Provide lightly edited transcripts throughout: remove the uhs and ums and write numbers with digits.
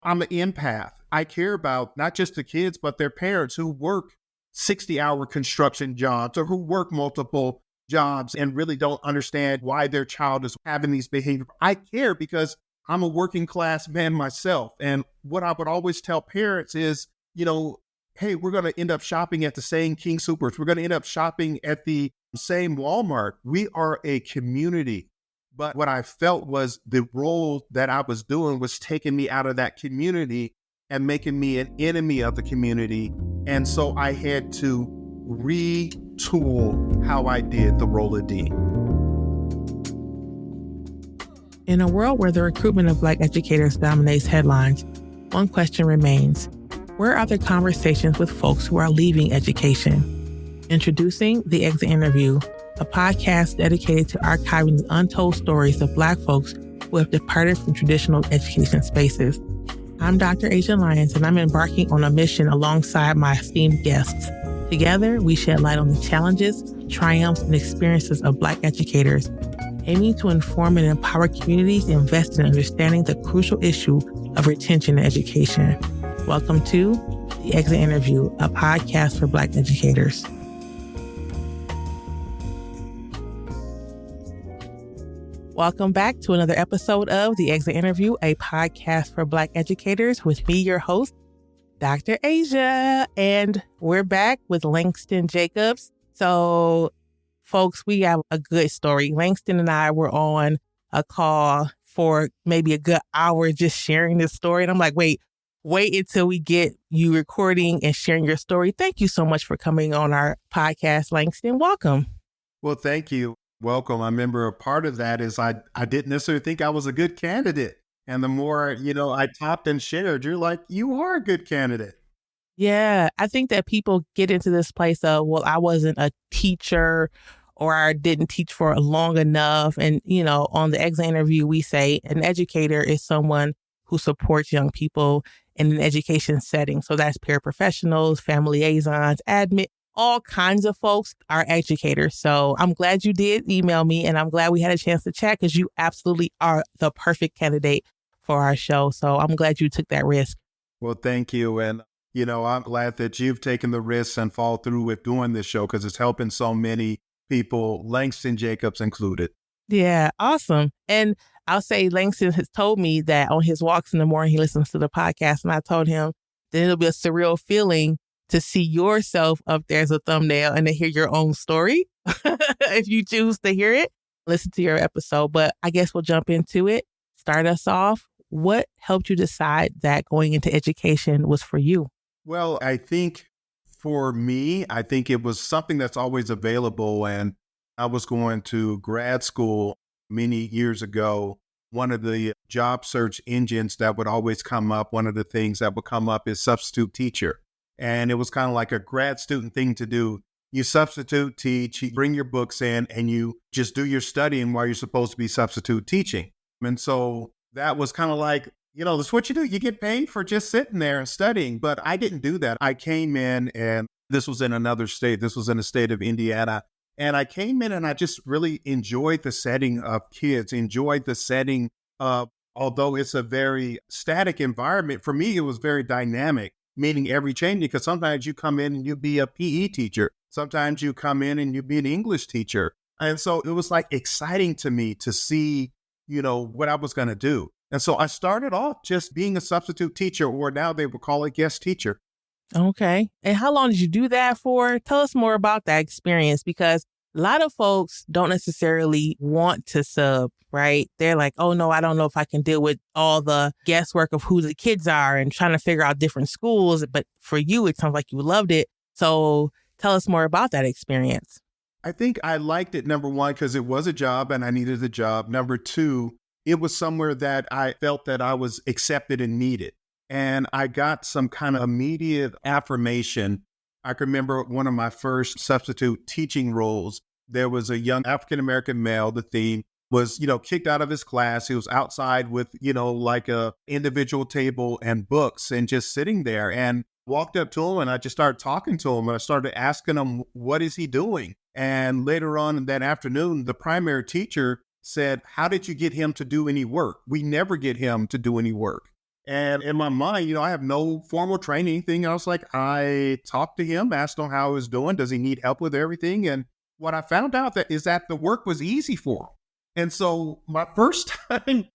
I'm an empath. I care about not just the kids, but their parents who work 60-hour construction jobs or who work multiple jobs and really don't understand why their child is having these behaviors. I care because I'm a working class man myself. And what I would always tell parents is, hey, we're going to end up shopping at the same King Soopers. We're going to end up shopping at the same Walmart. We are a community. But what I felt was the role that I was doing was taking me out of that community and making me an enemy of the community. And so I had to retool how I did the role of dean. In a world where the recruitment of Black educators dominates headlines, one question remains: where are the conversations with folks who are leaving education? Introducing The Exit Interview, a podcast dedicated to archiving the untold stories of Black folks who have departed from traditional education spaces. I'm Dr. Asia Lyons, and I'm embarking on a mission alongside my esteemed guests. Together, we shed light on the challenges, triumphs, and experiences of Black educators, aiming to inform and empower communities invested in understanding the crucial issue of retention in education. Welcome to The Exit Interview, a podcast for Black educators. Welcome back to another episode of The Exit Interview, a podcast for Black educators with me, your host, Dr. Asia. And we're back with Langston Jacobs. So, folks, we have a good story. Langston and I were on a call for maybe a good hour just sharing this story. And I'm like, wait until we get you recording and sharing your story. Thank you so much for coming on our podcast, Langston. Welcome. Well, thank you. Welcome. I remember a part of that is I didn't necessarily think I was a good candidate. And the more, I talked and shared, you're like, you are a good candidate. Yeah, I think that people get into this place of, well, I wasn't a teacher or I didn't teach for long enough. And, on the Exit Interview, we say an educator is someone who supports young people in an education setting. So that's paraprofessionals, family liaisons, admin, all kinds of folks are educators. So I'm glad you did email me, and I'm glad we had a chance to chat because you absolutely are the perfect candidate for our show. So I'm glad you took that risk. Well, thank you. And, I'm glad that you've taken the risks and followed through with doing this show because it's helping so many people, Langston Jacobs included. Yeah, awesome. And I'll say Langston has told me that on his walks in the morning, he listens to the podcast. And I told him that it'll be a surreal feeling to see yourself up there as a thumbnail and to hear your own story. If you choose to hear it, listen to your episode. But I guess we'll jump into it. Start us off. What helped you decide that going into education was for you? Well, I think for me, it was something that's always available. And I was going to grad school many years ago. One of the job search engines that would always come up, one of the things that would come up is substitute teacher. And it was kind of like a grad student thing to do. You substitute teach, you bring your books in, and you just do your studying while you're supposed to be substitute teaching. And so that was kind of like, that's what you do. You get paid for just sitting there and studying. But I didn't do that. I came in, and this was in another state. This was in the state of Indiana. And I came in and I just really enjoyed the setting of kids, enjoyed the setting of, although it's a very static environment, for me, it was very dynamic. Meaning every change, because sometimes you come in and you be a PE teacher. Sometimes you come in and you be an English teacher. And so it was like exciting to me to see, what I was going to do. And so I started off just being a substitute teacher, or now they would call it guest teacher. Okay. And how long did you do that for? Tell us more about that experience, because a lot of folks don't necessarily want to sub, right? They're like, oh, no, I don't know if I can deal with all the guesswork of who the kids are and trying to figure out different schools. But for you, it sounds like you loved it. So tell us more about that experience. I think I liked it, number one, because it was a job and I needed a job. Number two, it was somewhere that I felt that I was accepted and needed. And I got some kind of immediate affirmation. I can remember one of my first substitute teaching roles. There was a young African-American male. The theme was, kicked out of his class. He was outside with, like a individual table and books and just sitting there, and walked up to him and I just started talking to him and I started asking him, what is he doing? And later on in that afternoon, the primary teacher said, how did you get him to do any work? We never get him to do any work. And in my mind, I have no formal training, anything else. Like I talked to him, asked him how he was doing. Does he need help with everything? And what I found out is that the work was easy for him. And so my first time,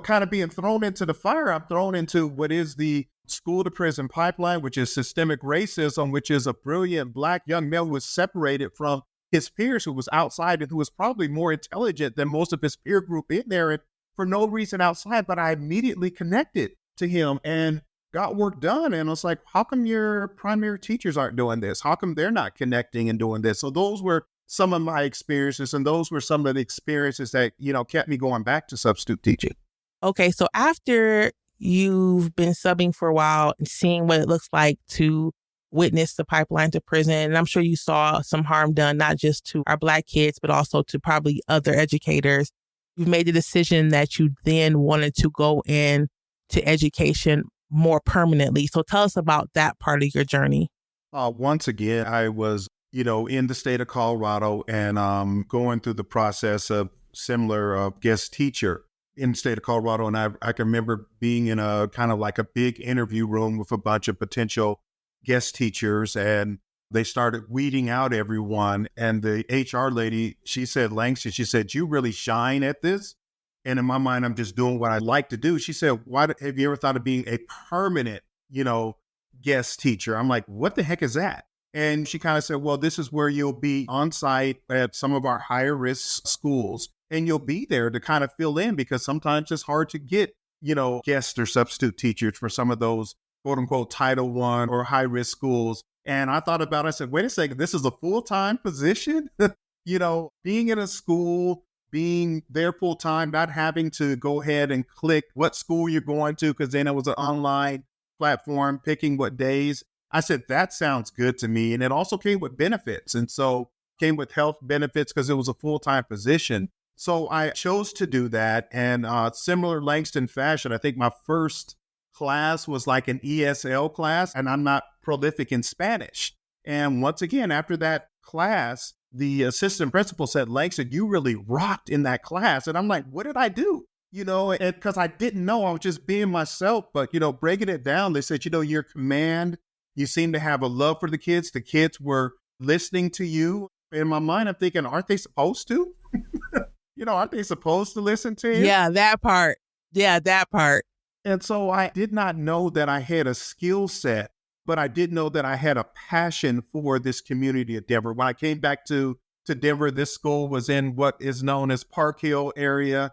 kind of being thrown into the fire, I'm thrown into what is the school to prison pipeline, which is systemic racism, which is a brilliant Black young male who was separated from his peers, who was outside and who was probably more intelligent than most of his peer group in there, and for no reason outside. But I immediately connected to him and got work done. And I was like, how come your primary teachers aren't doing this? How come they're not connecting and doing this? So those were some of my experiences, and those were some of the experiences that, kept me going back to substitute teaching. Okay, so after you've been subbing for a while and seeing what it looks like to witness the pipeline to prison, and I'm sure you saw some harm done, not just to our Black kids, but also to probably other educators, you've made the decision that you then wanted to go in to education more permanently. So tell us about that part of your journey. Once again, I was, in the state of Colorado and going through the process of similar guest teacher in the state of Colorado. And I can remember being in a kind of like a big interview room with a bunch of potential guest teachers, and they started weeding out everyone. And the HR lady, she said, Langston, she said, you really shine at this. And in my mind, I'm just doing what I like to do. She said, have you ever thought of being a permanent, guest teacher? I'm like, what the heck is that? And she kind of said, well, this is where you'll be on site at some of our higher risk schools. And you'll be there to kind of fill in, because sometimes it's hard to get, guest or substitute teachers for some of those quote unquote Title I or high risk schools. And I thought about it. I said, wait a second, this is a full-time position, being in a school, being there full time, not having to go ahead and click what school you're going to, because then it was an online platform, picking what days. I said, that sounds good to me. And it also came with benefits. And so came with health benefits because it was a full-time position. So I chose to do that. And similar Langston fashion, I think my first class was like an ESL class, and I'm not prolific in Spanish. And once again, after that class, the assistant principal said, Langston, you really rocked in that class. And I'm like, what did I do? Because I didn't know, I was just being myself. But, breaking it down, they said, your command, you seem to have a love for the kids. The kids were listening to you. In my mind, I'm thinking, aren't they supposed to? Aren't they supposed to listen to you? Yeah, that part. And so I did not know that I had a skill set, but I did know that I had a passion for this community of Denver. When I came back to Denver, this school was in what is known as Park Hill area,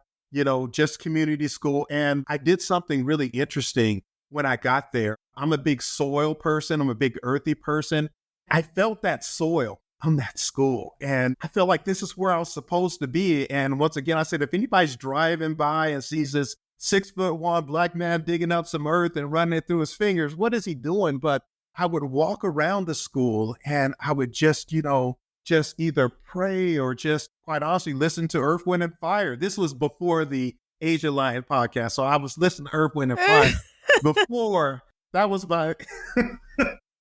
just community school. And I did something really interesting when I got there. I'm a big soil person. I'm a big earthy person. I felt that soil on that school. And I felt like this is where I was supposed to be. And once again, I said, if anybody's driving by and sees this 6'1" Black man digging up some earth and running it through his fingers, what is he doing? But I would walk around the school and I would just either pray or just quite honestly listen to Earth, Wind, and Fire. This was before the Asia Lion podcast. So I was listening to Earth, Wind, and Fire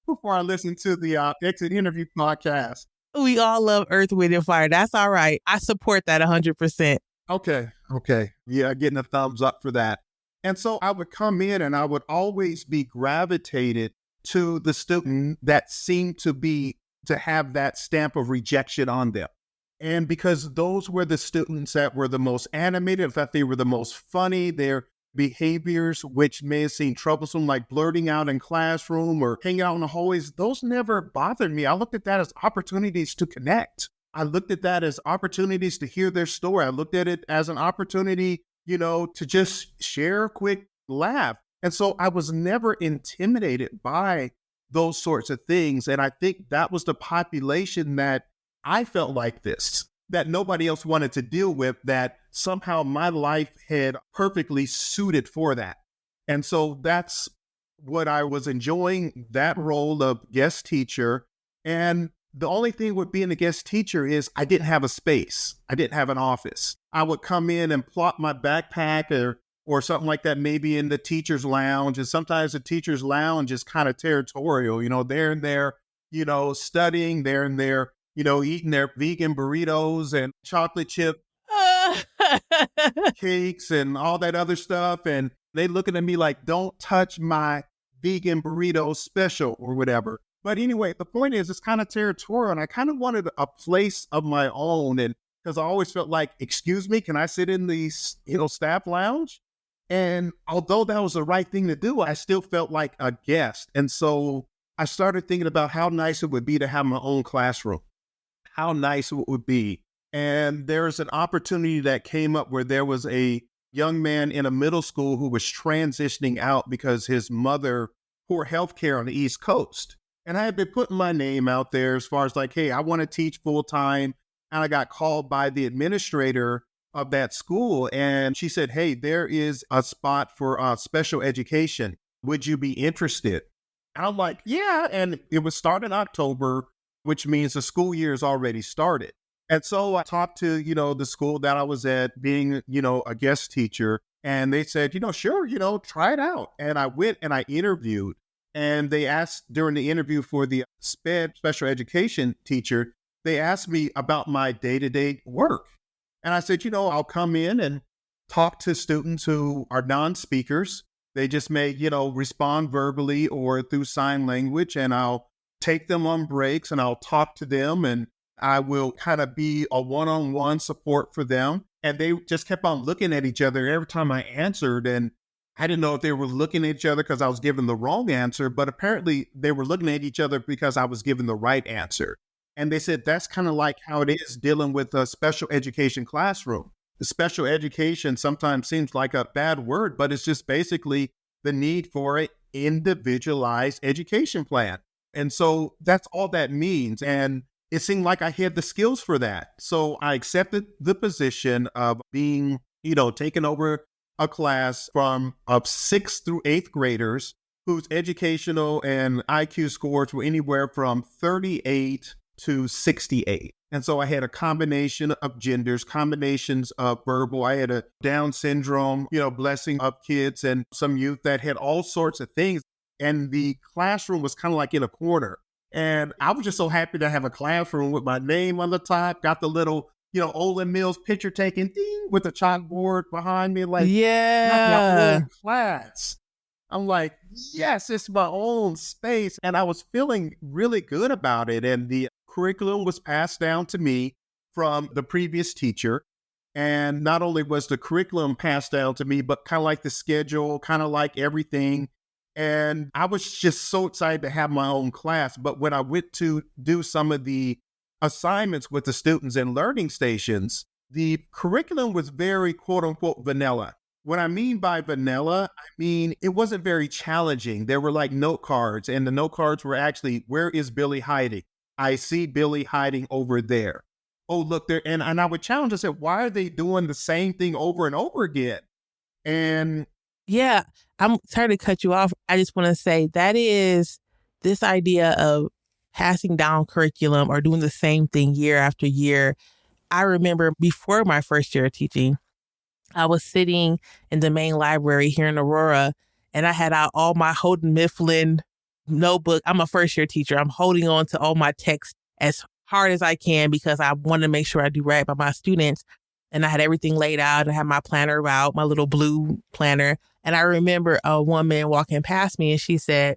before I listened to the Exit Interview podcast. We all love Earth, Wind, and Fire. That's all right. I support that 100%. Okay. Yeah, getting a thumbs up for that. And so I would come in and I would always be gravitated to the student that seemed to have that stamp of rejection on them. And because those were the students that were the most animated, in fact, they were the most funny, their behaviors, which may have seemed troublesome, like blurting out in classroom or hanging out in the hallways, those never bothered me. I looked at that as opportunities to connect. I looked at that as opportunities to hear their story. I looked at it as an opportunity, to just share a quick laugh. And so I was never intimidated by those sorts of things. And I think that was the population that I felt like this, that nobody else wanted to deal with, that somehow my life had perfectly suited for that. And so that's what I was enjoying, that role of guest teacher. And the only thing with being a guest teacher is I didn't have a space. I didn't have an office. I would come in and plop my backpack or something like that, maybe in the teacher's lounge. And sometimes the teacher's lounge is kind of territorial. They're in there, studying, they're in there, eating their vegan burritos and chocolate chip cakes and all that other stuff. And they looking at me like, don't touch my vegan burrito special or whatever. But anyway, the point is it's kind of territorial and I kind of wanted a place of my own. And because I always felt like, excuse me, can I sit in the, staff lounge? And although that was the right thing to do, I still felt like a guest. And so I started thinking about how nice it would be to have my own classroom, how nice it would be. And there's an opportunity that came up where there was a young man in a middle school who was transitioning out because his mother poor health care on the East Coast. And I had been putting my name out there as far as like, hey, I want to teach full time. And I got called by the administrator of that school. And she said, hey, there is a spot for special education. Would you be interested? And I'm like, yeah. And it was started in October, which means the school year is already started. And so I talked to, the school that I was at being, a guest teacher. And they said, sure, try it out. And I went and I interviewed. And they asked during the interview for the special education teacher, they asked me about my day-to-day work. And I said, I'll come in and talk to students who are non-speakers. They just may, respond verbally or through sign language. And I'll take them on breaks and I'll talk to them and I will kind of be a one-on-one support for them. And they just kept on looking at each other every time I answered. And I didn't know if they were looking at each other because I was giving the wrong answer, but apparently they were looking at each other because I was giving the right answer. And they said, that's kind of like how it is dealing with a special education classroom. The special education sometimes seems like a bad word, but it's just basically the need for an individualized education plan. And so that's all that means. And it seemed like I had the skills for that. So I accepted the position of being, taking over a class from 6th through 8th graders whose educational and IQ scores were anywhere from 38 to 68. And so I had a combination of genders, combinations of verbal. I had a Down syndrome, blessing of kids and some youth that had all sorts of things. And the classroom was kind of like in a corner. And I was just so happy to have a classroom with my name on the top, got the little, Olin Mills picture taken ding, with the chalkboard behind me, like, not my own class. I'm like, yes, it's my own space. And I was feeling really good about it. And the curriculum was passed down to me from the previous teacher. And not only was the curriculum passed down to me, but kind of like the schedule, kind of like everything. And I was just so excited to have my own class. But when I went to do some of the assignments with the students in learning stations, the curriculum was very quote unquote vanilla. What I mean by vanilla, I mean it wasn't very challenging. There were like note cards, and the note cards were actually, where is Billy hiding? I see Billy hiding over there. Oh, look there. And I would challenge, I said, why are they doing the same thing over and over again? And Yeah, I'm sorry to cut you off. I just want to say that is this idea of passing down curriculum or doing the same thing year after year. I remember before my first year of teaching, I was sitting in the main library here in Aurora, and I had out all my Houghton Mifflin notebook. I'm a first year teacher. I'm holding on to all my texts as hard as I can because I want to make sure I do right by my students. And I had everything laid out. I had my planner out, my little blue planner. And I remember a woman walking past me and she said,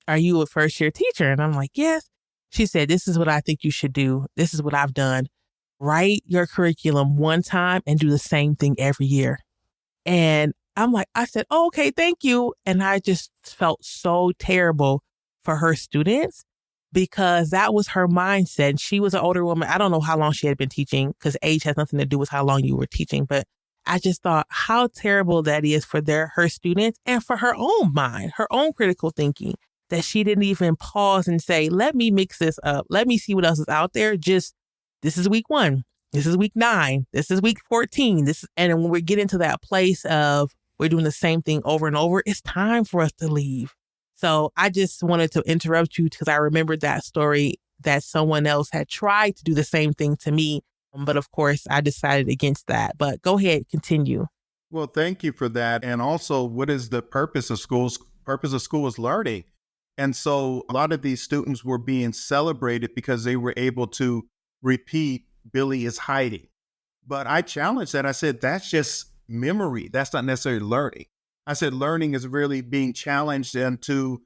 are you a first year teacher? And I'm like, yes. She said, this is what I think you should do. This is what I've done. Write your curriculum one time and do the same thing every year. And I said, oh, okay, thank you. And I just felt so terrible for her students because that was her mindset. She was an older woman. I don't know how long she had been teaching because age has nothing to do with how long you were teaching. But I just thought how terrible that is for her students and for her own mind, her own critical thinking, that she didn't even pause and say, let me mix this up. Let me see what else is out there. Just, this is week 1. This is week 9. This is week 14. And when we get into that place of we're doing the same thing over and over, it's time for us to leave. So I just wanted to interrupt you because I remembered that story that someone else had tried to do the same thing to me. But of course, I decided against that. But go ahead, continue. well, thank you for that. And also, what is the purpose of schools? Purpose of school is learning. And so a lot of these students were being celebrated because they were able to repeat Billy is hiding. But I challenged that. I said, that's just memory. That's not necessarily learning. I said, learning is really being challenged into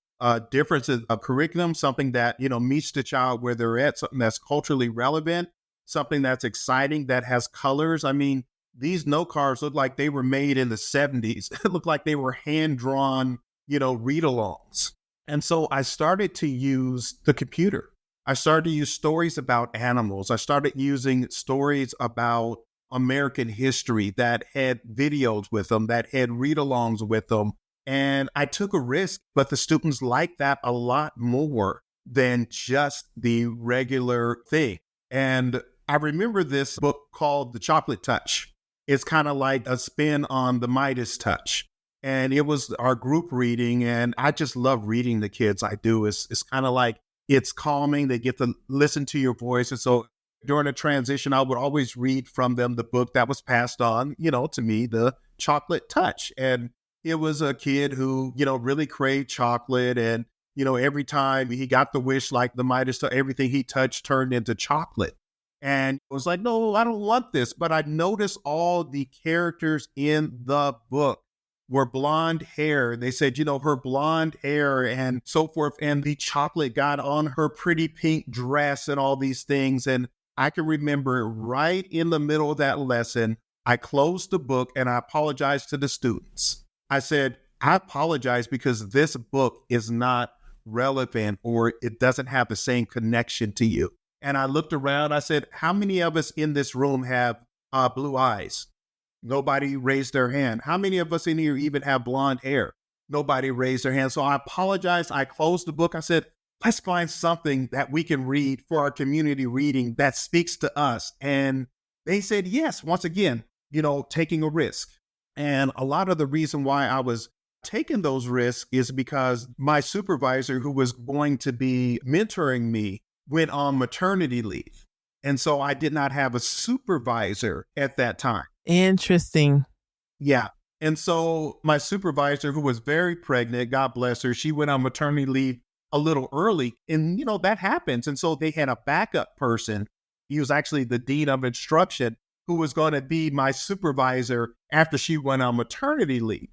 differences of curriculum, something that, meets the child where they're at, something that's culturally relevant, something that's exciting, that has colors. I mean, these note cards look like they were made in the 70s. It looked like they were hand drawn, read alongs. And so I started to use the computer. I started to use stories about animals. I started using stories about American history that had videos with them, that had read alongs with them. And I took a risk, but the students liked that a lot more than just the regular thing. And I remember this book called The Chocolate Touch. It's kind of like a spin on The Midas Touch. And it was our group reading. And I just love reading the kids. I do. It's kind of like, it's calming. They get to listen to your voice. And so during a transition, I would always read from them the book that was passed on, to me, The Chocolate Touch. And it was a kid who, really craved chocolate. And, every time he got the wish, like the Midas, everything he touched turned into chocolate. And it was like, no, I don't want this. But I noticed all the characters in the book were blonde hair. They said, her blonde hair and so forth. And the chocolate got on her pretty pink dress and all these things. And I can remember right in the middle of that lesson, I closed the book and I apologized to the students. I said, I apologize because this book is not relevant or it doesn't have the same connection to you. And I looked around, I said, how many of us in this room have blue eyes? Nobody raised their hand. How many of us in here even have blonde hair? Nobody raised their hand. So I apologized. I closed the book. I said, let's find something that we can read for our community reading that speaks to us. And they said, yes, once again, taking a risk. And a lot of the reason why I was taking those risks is because my supervisor, who was going to be mentoring me, went on maternity leave. And so I did not have a supervisor at that time. Interesting. Yeah. And so my supervisor, who was very pregnant, God bless her, she went on maternity leave a little early. And, that happens. And so they had a backup person. He was actually the dean of instruction, who was going to be my supervisor after she went on maternity leave.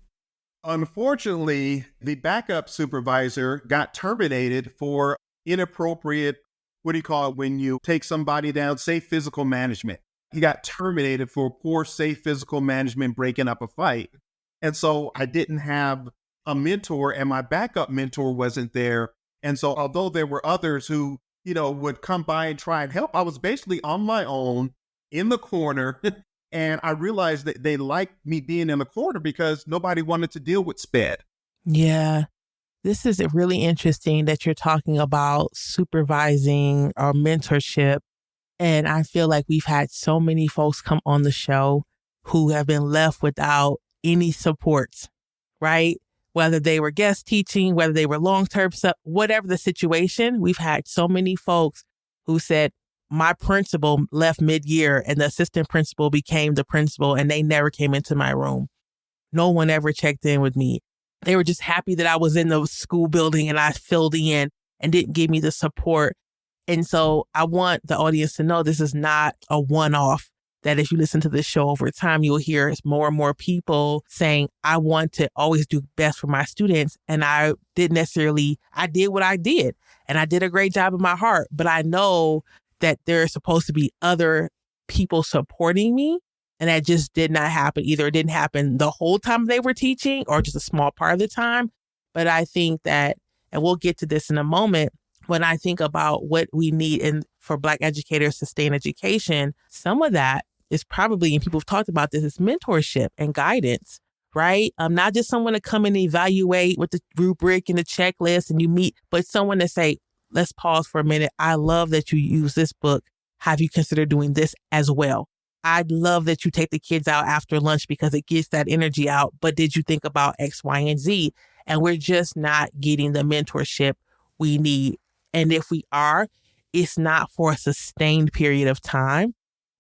Unfortunately, the backup supervisor got terminated for inappropriate, what do you call it, when you take somebody down, safe physical management. He got terminated for poor, safe physical management, breaking up a fight. And so I didn't have a mentor and my backup mentor wasn't there. And so although there were others who, would come by and try and help, I was basically on my own in the corner. And I realized that they liked me being in the corner because nobody wanted to deal with SPED. Yeah. This is really interesting that you're talking about supervising or mentorship. And I feel like we've had so many folks come on the show who have been left without any supports, right? Whether they were guest teaching, whether they were long-term, whatever the situation, we've had so many folks who said, my principal left mid-year and the assistant principal became the principal and they never came into my room. No one ever checked in with me. They were just happy that I was in the school building and I filled in and didn't give me the support. And so I want the audience to know this is not a one-off, that if you listen to this show over time, you'll hear more and more people saying, I want to always do best for my students. And I did what I did. And I did a great job in my heart. But I know that there's supposed to be other people supporting me. And that just did not happen. Either it didn't happen the whole time they were teaching or just a small part of the time. But I think that, and we'll get to this in a moment, when I think about what we need for Black educators to stay in education, some of that is probably, and people have talked about this, is mentorship and guidance, right? Not just someone to come and evaluate with the rubric and the checklist and you meet, but someone to say, let's pause for a minute. I love that you use this book. Have you considered doing this as well? I'd love that you take the kids out after lunch because it gets that energy out. But did you think about X, Y, and Z? And we're just not getting the mentorship we need. And if we are, it's not for a sustained period of time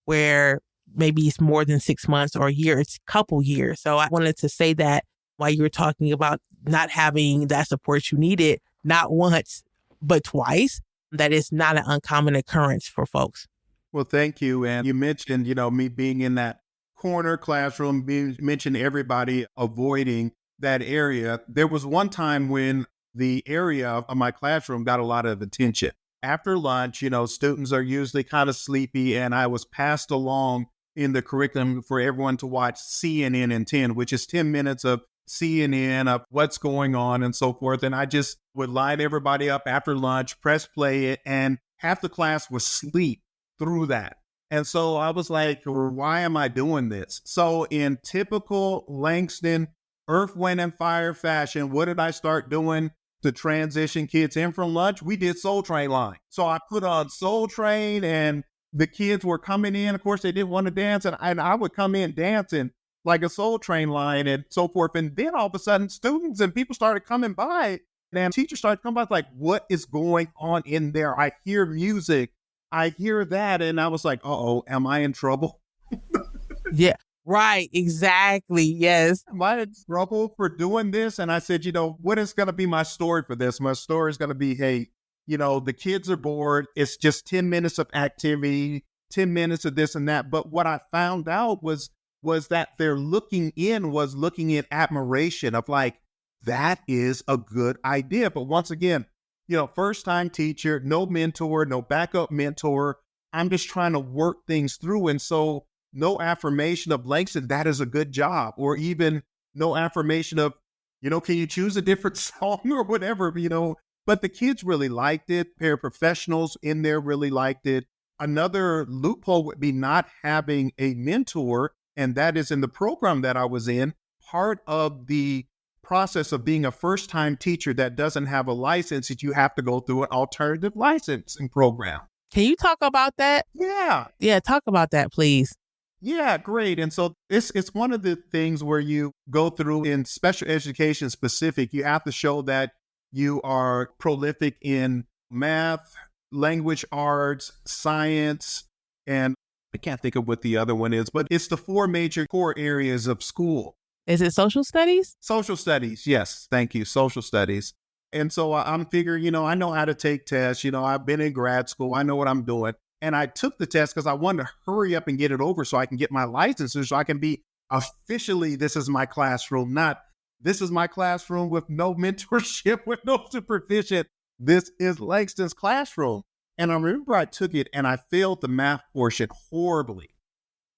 where maybe it's more than 6 months or a year, it's a couple years. So I wanted to say that while you were talking about not having that support you needed, not once, but twice, that is not an uncommon occurrence for folks. Well, thank you. And you mentioned, me being in that corner classroom, mentioned everybody avoiding that area. There was one time when the area of my classroom got a lot of attention. After lunch, students are usually kind of sleepy, and I was passed along in the curriculum for everyone to watch CNN in 10, which is 10 minutes of CNN of what's going on and so forth. And I just would line everybody up after lunch, press play it, and half the class was asleep through that. And so I was like, why am I doing this? So in typical Langston Earth, Wind, and Fire fashion, what did I start doing to transition kids in from lunch? We did Soul Train line. So I put on Soul Train, and the kids were coming in. Of course, they didn't want to dance. And I would come in dancing like a Soul Train line and so forth. And then all of a sudden, students and people started coming by, and teachers started coming by, like, what is going on in there? I hear music. I hear that. And I was like, uh-oh, am I in trouble? Yeah, right. Exactly. Yes. Am I in trouble for doing this? And I said, what is going to be my story for this? My story is going to be, hey, the kids are bored. It's just 10 minutes of activity, 10 minutes of this and that. But what I found out was that their looking in admiration of like, that is a good idea. But once again, first time teacher, no mentor, no backup mentor. I'm just trying to work things through. And so no affirmation of Langston, that is a good job, or even no affirmation of, can you choose a different song or whatever, but the kids really liked it. Paraprofessionals in there really liked it. Another loophole would be not having a mentor. And that is in the program that I was in. Part of the process of being a first-time teacher that doesn't have a license is you have to go through an alternative licensing program. Can you talk about that? Yeah. Yeah, talk about that, please. Yeah, great. And so it's one of the things where you go through in special education specific, you have to show that you are prolific in math, language arts, science, and I can't think of what the other one is, but it's the four major core areas of school. Is it social studies? Social studies. Yes. Thank you. Social studies. And so I'm figuring, I know how to take tests. I've been in grad school. I know what I'm doing. And I took the test because I wanted to hurry up and get it over so I can get my license, so I can be officially, this is my classroom, not this is my classroom with no mentorship, with no supervision. This is Langston's classroom. And I remember I took it and I failed the math portion horribly.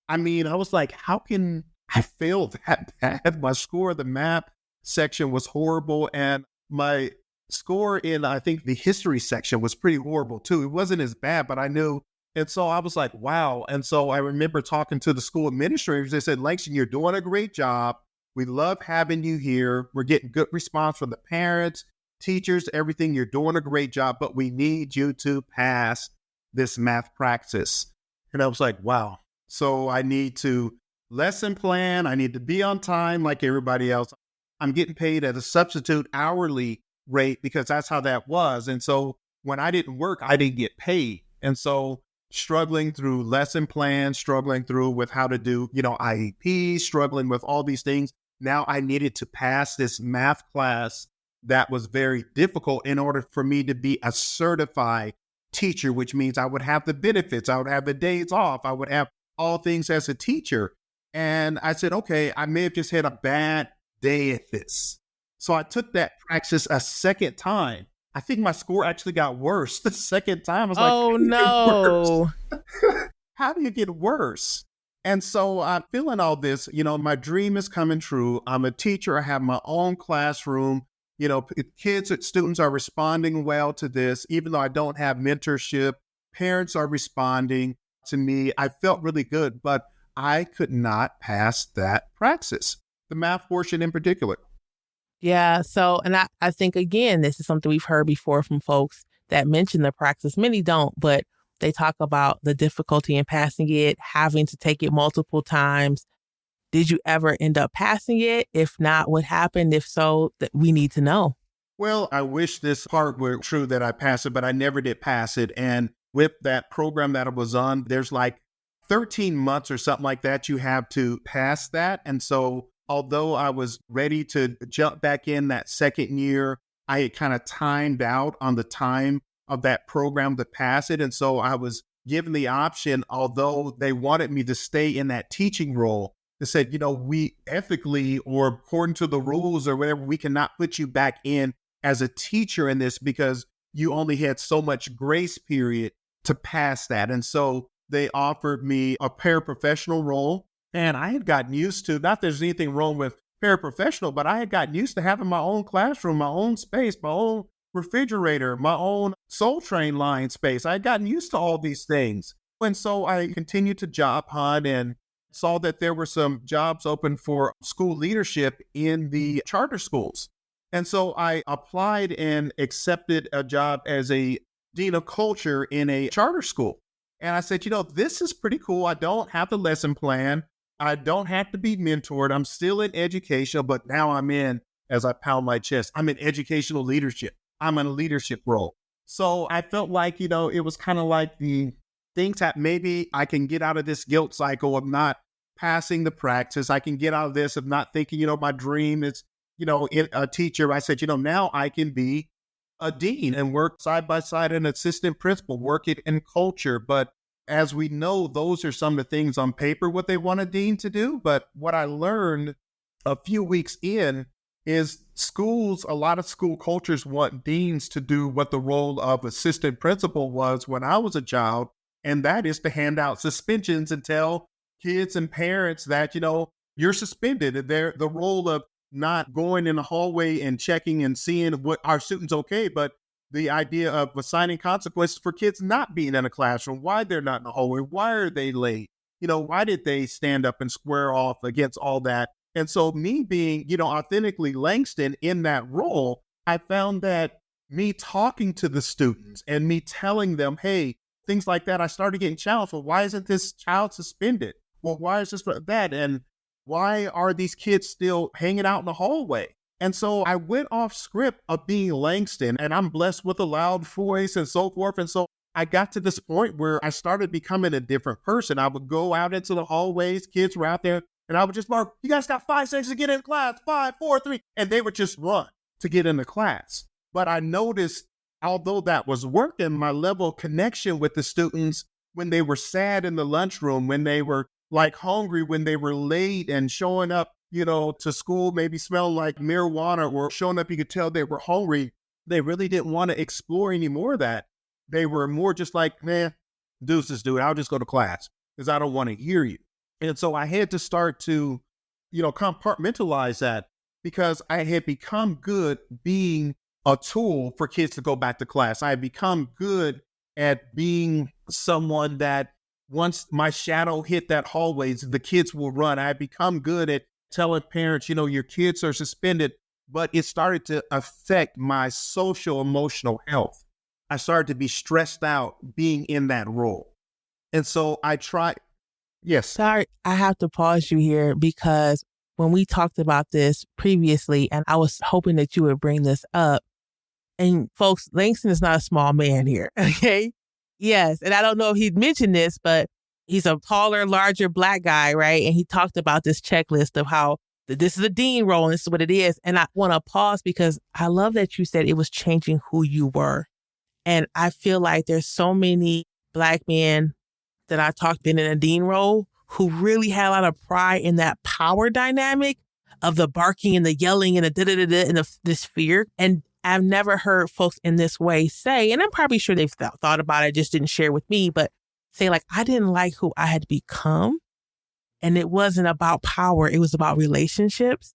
I mean, I was like, how can I fail that bad? My score of the math section was horrible. And my score in, I think, the history section was pretty horrible too. It wasn't as bad, but I knew. And so I was like, wow. And so I remember talking to the school administrators. They said, Langston, you're doing a great job. We love having you here. We're getting good response from the parents, teachers, everything. You're doing a great job, but we need you to pass this math practice. And I was like, wow. So I need to lesson plan. I need to be on time like everybody else. I'm getting paid at a substitute hourly rate because that's how that was. And so when I didn't work, I didn't get paid. And so struggling through lesson plans, struggling through with how to do, IEP, struggling with all these things. Now I needed to pass this math class that was very difficult in order for me to be a certified teacher, which means I would have the benefits. I would have the days off. I would have all things as a teacher. And I said, okay, I may have just had a bad day at this. So I took that practice a second time. I think my score actually got worse the second time. I was like, oh no, how do you get worse? And so I'm feeling all this, my dream is coming true. I'm a teacher. I have my own classroom. Kids and students are responding well to this, even though I don't have mentorship. Parents are responding to me. I felt really good, but I could not pass that praxis, the math portion in particular. Yeah. So, and I think, again, this is something we've heard before from folks that mention the praxis. Many don't, but they talk about the difficulty in passing it, having to take it multiple times. Did you ever end up passing it? If not, what happened? If so, that we need to know. Well, I wish this part were true that I passed it, but I never did pass it. And with that program that I was on, there's like 13 months or something like that you have to pass that. And so although I was ready to jump back in that second year, I had kind of timed out on the time of that program to pass it. And so I was given the option, although they wanted me to stay in that teaching role, they said, we ethically or according to the rules or whatever, we cannot put you back in as a teacher in this because you only had so much grace period to pass that. And so they offered me a paraprofessional role. And I had gotten used to, not that there's anything wrong with paraprofessional, but I had gotten used to having my own classroom, my own space, my own refrigerator, my own Soul Train line space. I had gotten used to all these things. And so I continued to job hunt and saw that there were some jobs open for school leadership in the charter schools. And so I applied and accepted a job as a dean of culture in a charter school. And I said, this is pretty cool. I don't have the lesson plan. I don't have to be mentored. I'm still in education, but now I'm in, as I pound my chest, I'm in educational leadership. I'm in a leadership role. So I felt like, it was kind of like the things that maybe I can get out of this guilt cycle of not passing the practice. I can get out of this of not thinking, my dream is, in a teacher. I said, now I can be a dean and work side by side an assistant principal, work it in culture. But as we know, those are some of the things on paper, what they want a dean to do. But what I learned a few weeks in is schools, a lot of school cultures want deans to do what the role of assistant principal was when I was a child. And that is to hand out suspensions and tell kids and parents that, you're suspended. And the role of not going in the hallway and checking and seeing what our students okay, but the idea of assigning consequences for kids not being in a classroom, why they're not in the hallway, why are they late? Why did they stand up and square off against all that? And so me being, authentically Langston in that role, I found that me talking to the students and me telling them, hey, things like that, I started getting challenged. Well, why isn't this child suspended? Well, why is this that? And why are these kids still hanging out in the hallway? And so I went off script of being Langston, and I'm blessed with a loud voice and so forth. And so I got to this point where I started becoming a different person. I would go out into the hallways, kids were out there, and I would just mark, you guys got 5 seconds to get in class, 5, 4, 3, and they would just run to get into class. But I noticed, although that was working, my level of connection with the students when they were sad in the lunchroom, when they were like hungry, when they were late and showing up, to school, maybe smelling like marijuana or showing up, you could tell they were hungry. They really didn't want to explore any more of that. They were more just like, man, deuces, dude, I'll just go to class because I don't want to hear you. And so I had to start to, compartmentalize that because I had become good being a tool for kids to go back to class. I had become good at being someone that once my shadow hit that hallways, the kids will run. I had become good at telling parents, your kids are suspended, but it started to affect my social emotional health. I started to be stressed out being in that role. And so I tried. Yes. Sorry, I have to pause you here because when we talked about this previously, and I was hoping that you would bring this up, and folks, Langston is not a small man here, okay? Yes, and I don't know if he'd mentioned this, but he's a taller, larger Black guy, right? And he talked about this checklist of how this is a dean role and this is what it is. And I want to pause because I love that you said it was changing who you were. And I feel like there's so many Black men that I talked been in a dean role who really had a lot of pride in that power dynamic of the barking and the yelling and the da-da-da-da and this fear. And I've never heard folks in this way say, and I'm probably sure they've thought about it, just didn't share with me, but say like, I didn't like who I had become. And it wasn't about power. It was about relationships.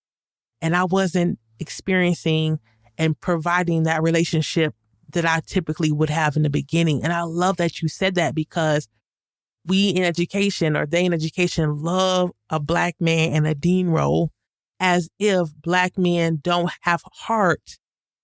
And I wasn't experiencing and providing that relationship that I typically would have in the beginning. And I love that you said that because we in education or they in education love a Black man in a dean role as if Black men don't have heart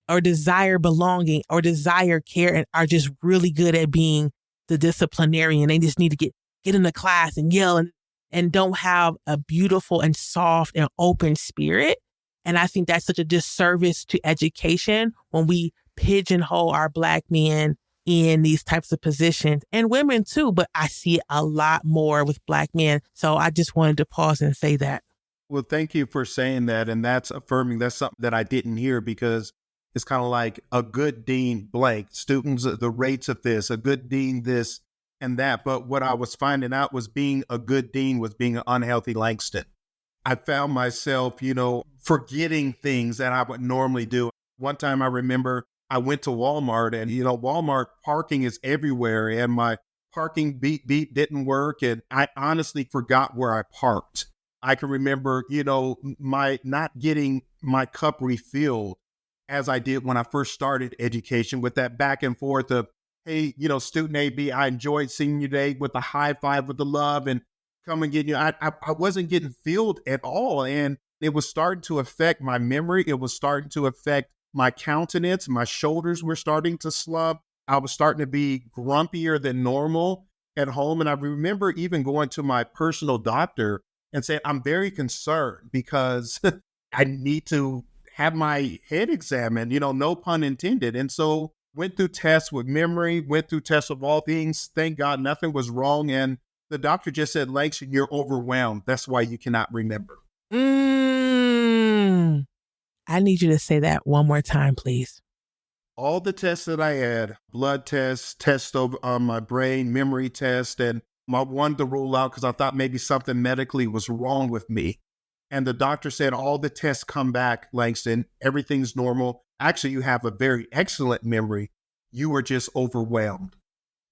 or desire belonging or desire care and are just really good at being the disciplinarian. They just need to get in the class and yell and don't have a beautiful and soft and open spirit. And I think that's such a disservice to education when we pigeonhole our Black men in these types of positions and women too. But I see it a lot more with Black men. So I just wanted to pause and say that. Well, thank you for saying that. And that's affirming. That's something that I didn't hear because it's kind of like a good dean blank, students, the rates of this, a good dean this. and that. But what I was finding out was being a good dean was being an unhealthy Langston. I found myself, forgetting things that I would normally do. One time I remember I went to Walmart and, Walmart parking is everywhere and my parking beep didn't work. And I honestly forgot where I parked. I can remember, my not getting my cup refilled as I did when I first started education with that back and forth of, hey, student AB, I enjoyed seeing you today with the high five with the love and come and get you. I wasn't getting filled at all. And it was starting to affect my memory. It was starting to affect my countenance. My shoulders were starting to slump. I was starting to be grumpier than normal at home. And I remember even going to my personal doctor and saying, I'm very concerned because I need to have my head examined, no pun intended. And so went through tests with memory, went through tests of all things. Thank God nothing was wrong. And the doctor just said, Langston, you're overwhelmed. That's why you cannot remember. I need you to say that one more time, please. All the tests that I had, blood tests, tests on my brain, memory test, and I wanted to rule out because I thought maybe something medically was wrong with me. And the doctor said, all the tests come back, Langston, everything's normal. Actually, you have a very excellent memory. You were just overwhelmed.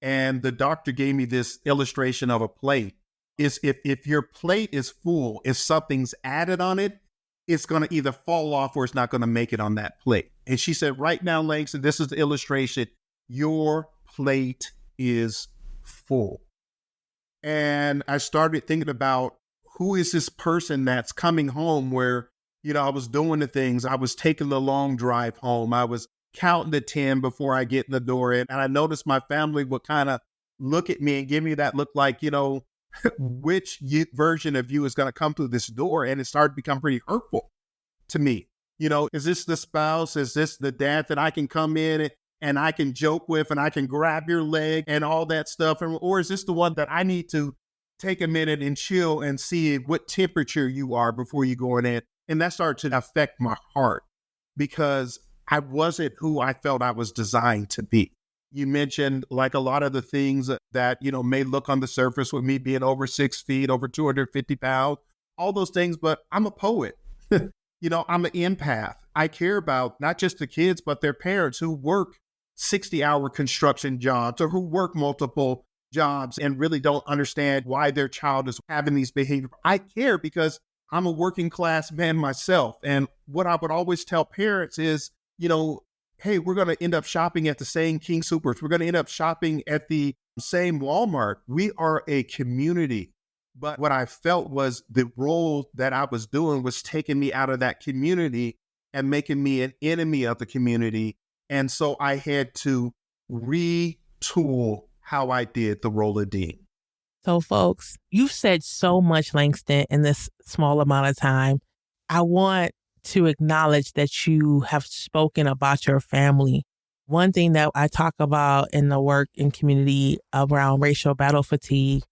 And the doctor gave me this illustration of a plate. Is if your plate is full, if something's added on it, it's going to either fall off or it's not going to make it on that plate. And she said, right now, Langston, this is the illustration. Your plate is full. And I started thinking about who is this person that's coming home where, I was doing the things. I was taking the long drive home. I was counting to 10 before I get in the door. And I noticed my family would kind of look at me and give me that look like, which version of you is going to come through this door? And it started to become pretty hurtful to me. Is this the spouse? Is this the dad that I can come in and I can joke with and I can grab your leg and all that stuff? Or is this the one that I need to take a minute and chill and see what temperature you are before you go in? And that started to affect my heart because I wasn't who I felt I was designed to be. You mentioned like a lot of the things that, may look on the surface with me being over 6 feet, over 250 pounds, all those things, but I'm a poet. I'm an empath. I care about not just the kids, but their parents who work 60-hour construction jobs or who work multiple jobs and really don't understand why their child is having these behaviors. I care because I'm a working class man myself. And what I would always tell parents is, hey, we're going to end up shopping at the same King Soopers. We're going to end up shopping at the same Walmart. We are a community. But what I felt was the role that I was doing was taking me out of that community and making me an enemy of the community. And so I had to retool how I did the role of dean. So folks, you've said so much, Langston, in this small amount of time. I want to acknowledge that you have spoken about your family. One thing that I talk about in the work and community around racial battle fatigue,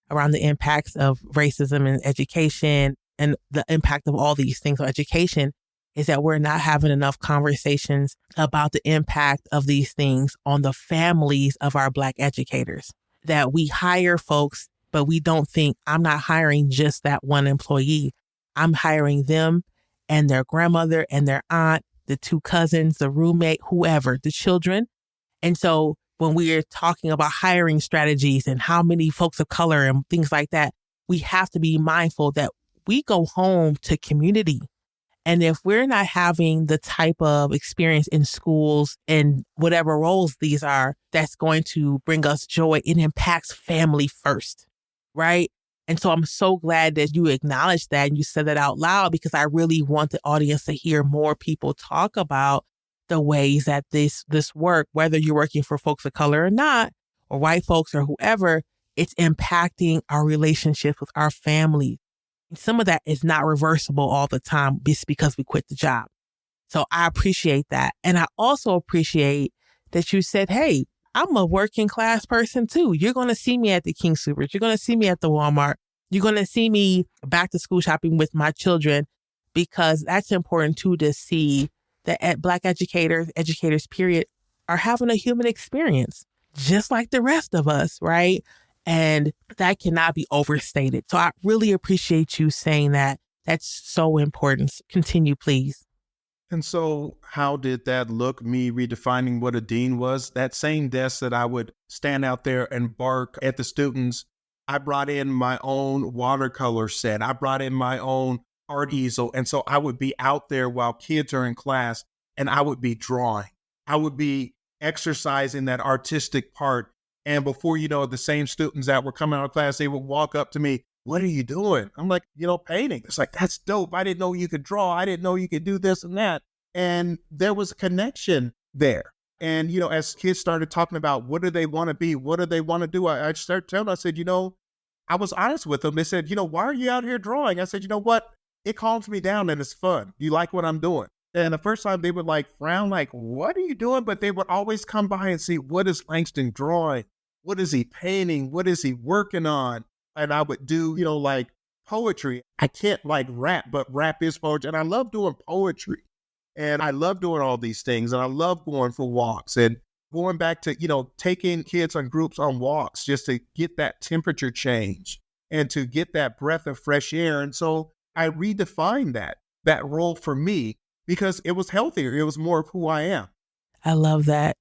around the impacts of racism in education and the impact of all these things on education, is that we're not having enough conversations about the impact of these things on the families of our Black educators. That we hire folks, but we don't think, I'm not hiring just that one employee. I'm hiring them and their grandmother and their aunt, the 2 cousins, the roommate, whoever, the children. And so when we are talking about hiring strategies and how many folks of color and things like that, we have to be mindful that we go home to community. And if we're not having the type of experience in schools and whatever roles these are, that's going to bring us joy, it impacts family first, right? And so I'm so glad that you acknowledged that and you said that out loud, because I really want the audience to hear more people talk about the ways that this work, whether you're working for folks of color or not, or white folks or whoever, it's impacting our relationships with our family. Some of that is not reversible all the time just because we quit the job. So I appreciate that. And I also appreciate that you said, hey, I'm a working class person too. You're going to see me at the King Soopers. You're going to see me at the Walmart. You're going to see me back to school shopping with my children, because that's important too, to see that Black educators period, are having a human experience. just like the rest of us, right? And that cannot be overstated. So I really appreciate you saying that. That's so important. Continue, please. And so, how did that look? Me redefining what a dean was? That same desk that I would stand out there and bark at the students, I brought in my own watercolor set. I brought in my own art easel. And so I would be out there while kids are in class and I would be drawing. I would be exercising that artistic part. And before you know it, the same students that were coming out of class, they would walk up to me. What are you doing? I'm like, painting. It's like, that's dope. I didn't know you could draw. I didn't know you could do this and that. And there was a connection there. And, as kids started talking about what do they want to be? What do they want to do? I started telling them, I said, I was honest with them. They said, why are you out here drawing? I said, you know what? It calms me down and it's fun. You like what I'm doing? And the first time they would frown, what are you doing? But they would always come by and see, what is Langston drawing? What is he painting? What is he working on? And I would do, poetry. I can't rap, but rap is poetry. And I love doing poetry. And I love doing all these things. And I love going for walks and going back to, taking kids on groups on walks just to get that temperature change and to get that breath of fresh air. And so I redefined that role for me because it was healthier. It was more of who I am. I love that.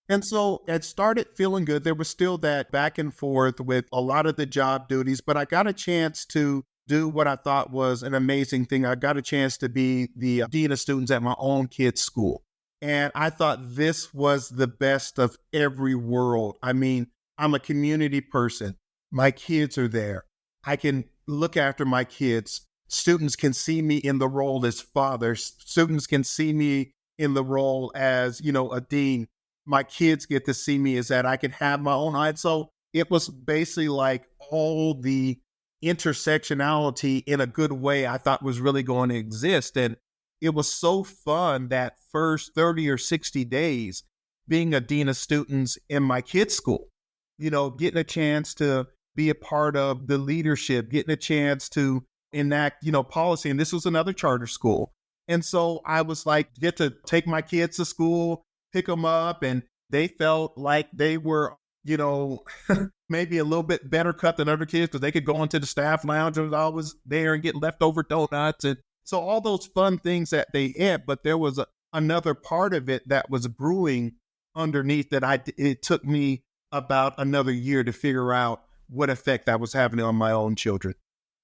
And so it started feeling good. There was still that back and forth with a lot of the job duties, but I got a chance to do what I thought was an amazing thing. I got a chance to be the dean of students at my own kid's school. And I thought this was the best of every world. I mean, I'm a community person. My kids are there. I can look after my kids. Students can see me in the role as father. Students can see me in the role as, a dean. My kids get to see me as that I can have my own eye. So it was basically all the intersectionality in a good way I thought was really going to exist. And it was so fun that first 30 or 60 days being a dean of students in my kids' school, getting a chance to be a part of the leadership, getting a chance to enact, policy. And this was another charter school. And so I was get to take my kids to school, pick them up, and they felt like they were, maybe a little bit better cut than other kids because they could go into the staff lounge and I was there and get leftover donuts. And so all those fun things that they had, but there was another part of it that was brewing underneath that it took me about another year to figure out what effect that was having on my own children.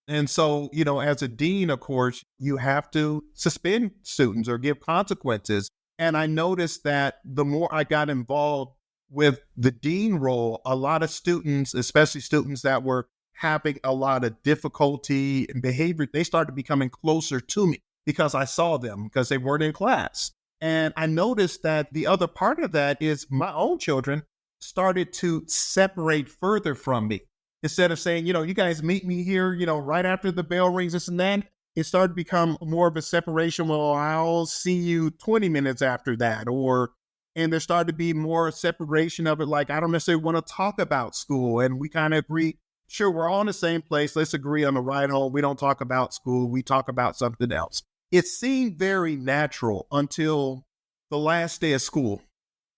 And so, as a dean, of course, you have to suspend students or give consequences. And I noticed that the more I got involved with the dean role, a lot of students, especially students that were having a lot of difficulty in behavior, they started becoming closer to me because I saw them because they weren't in class. And I noticed that the other part of that is my own children started to separate further from me. Instead of saying, you guys meet me here, right after the bell rings, this and that, it started to become more of a separation. Well, I'll see you 20 minutes after that. And there started to be more separation of it. I don't necessarily want to talk about school. And we kind of agree, sure, we're all in the same place. Let's agree on the ride home. We don't talk about school. We talk about something else. It seemed very natural until the last day of school.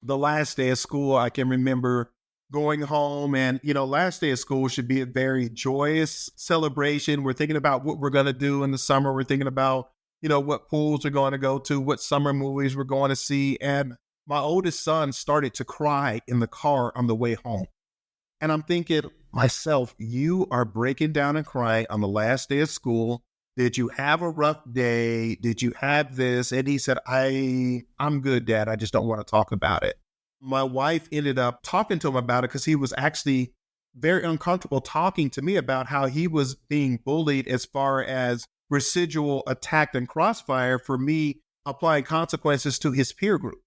The last day of school, I can remember going home and, last day of school should be a very joyous celebration. We're thinking about what we're going to do in the summer. We're thinking about, what pools we're going to go to, what summer movies we're going to see. And my oldest son started to cry in the car on the way home. And I'm thinking myself, you are breaking down and crying on the last day of school. Did you have a rough day? Did you have this? And he said, I'm good, Dad. I just don't want to talk about it. My wife ended up talking to him about it because he was actually very uncomfortable talking to me about how he was being bullied as far as residual attack and crossfire for me applying consequences to his peer group.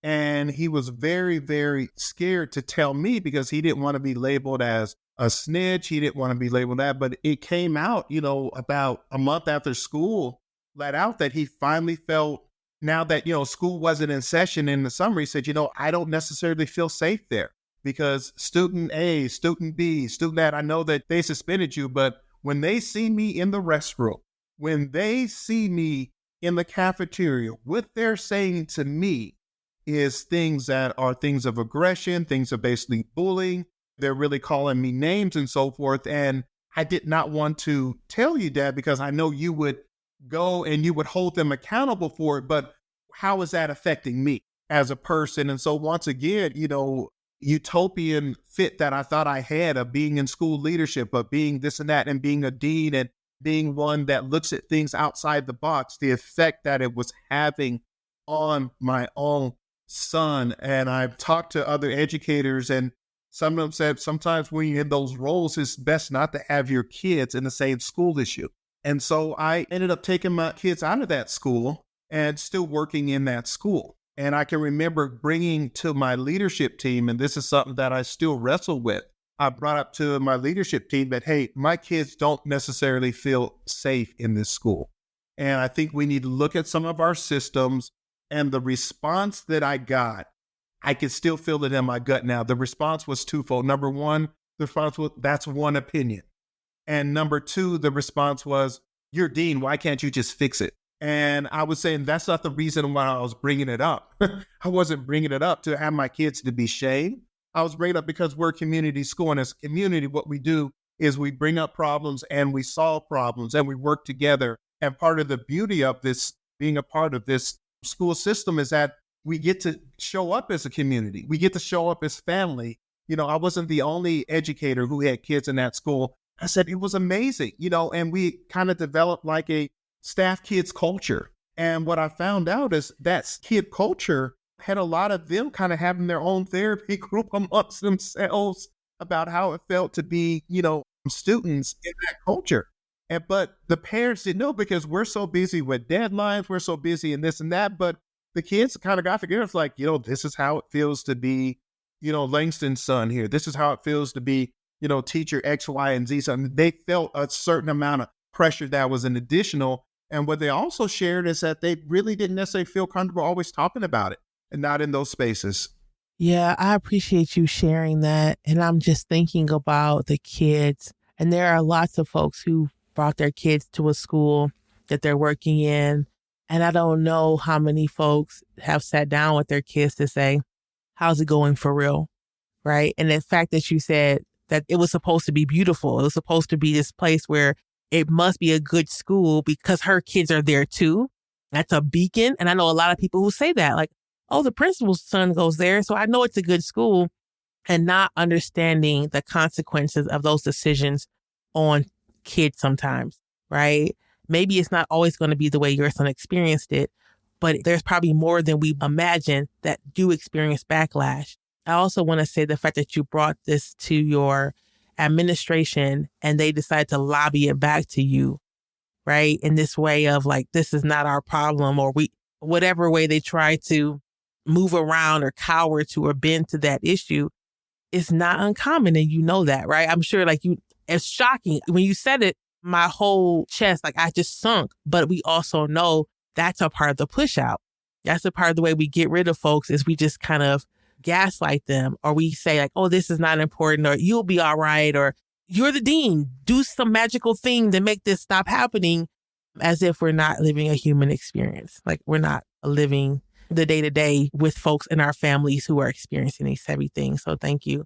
And he was very, very scared to tell me because he didn't want to be labeled as a snitch. He didn't want to be labeled that. But it came out, about a month after school, let out that he finally felt now that, school wasn't in session in the summer. He said, I don't necessarily feel safe there because student A, student B, student that, I know that they suspended you, but when they see me in the restroom, when they see me in the cafeteria, what they're saying to me is things that are things of aggression, things of basically bullying. They're really calling me names and so forth. And I did not want to tell you that because I know you would go and you would hold them accountable for it. But how is that affecting me as a person? And so once again, utopian fit that I thought I had of being in school leadership, of being this and that, and being a dean and being one that looks at things outside the box, the effect that it was having on my own son. And I've talked to other educators, and some of them said sometimes when you're in those roles, it's best not to have your kids in the same school as you. And so I ended up taking my kids out of that school and still working in that school. And I can remember bringing to my leadership team, and this is something that I still wrestle with. I brought up to my leadership team that, hey, my kids don't necessarily feel safe in this school. And I think we need to look at some of our systems. And the response that I got, I can still feel it in my gut now. The response was twofold. Number one, the response was, that's one opinion. And number two, the response was, you're dean, why can't you just fix it? And I was saying, that's not the reason why I was bringing it up. I wasn't bringing it up to have my kids to be shamed. I was bringing it up because we're a community school. And as a community, what we do is we bring up problems and we solve problems and we work together. And part of the beauty of this, being a part of this school system, is that we get to show up as a community. We get to show up as family. I wasn't the only educator who had kids in that school. I said, it was amazing, and we kind of developed like a staff kids culture. And what I found out is that kid culture had a lot of them kind of having their own therapy group amongst themselves about how it felt to be, students in that culture. But the parents didn't know because we're so busy with deadlines, we're so busy in this and that. But the kids kind of got together. It's like, this is how it feels to be, Langston's son here. This is how it feels to be, teacher X, Y, and Z. So they felt a certain amount of pressure that was an additional. And what they also shared is that they really didn't necessarily feel comfortable always talking about it and not in those spaces. Yeah, I appreciate you sharing that. And I'm just thinking about the kids. And there are lots of folks who brought their kids to a school that they're working in. And I don't know how many folks have sat down with their kids to say, how's it going for real? Right. And the fact that you said that it was supposed to be beautiful, it was supposed to be this place where it must be a good school because her kids are there too. That's a beacon. And I know a lot of people who say that, like, oh, the principal's son goes there, so I know it's a good school, and not understanding the consequences of those decisions on kids sometimes, right? Maybe it's not always going to be the way your son experienced it, but there's probably more than we imagine that do experience backlash. I also want to say the fact that you brought this to your administration and they decided to lobby it back to you, right? In this way of like, this is not our problem, or whatever way they try to move around or cower to or bend to that issue, it's not uncommon. And you know that, right? I'm sure it's shocking. When you said it, my whole chest, like I just sunk. But we also know that's a part of the push out. That's a part of the way we get rid of folks is we just kind of gaslight them, or we say like, oh, this is not important, or you'll be all right, or you're the dean, do some magical thing to make this stop happening, as if we're not living a human experience. Like we're not living the day-to-day with folks in our families who are experiencing these heavy things. So thank you.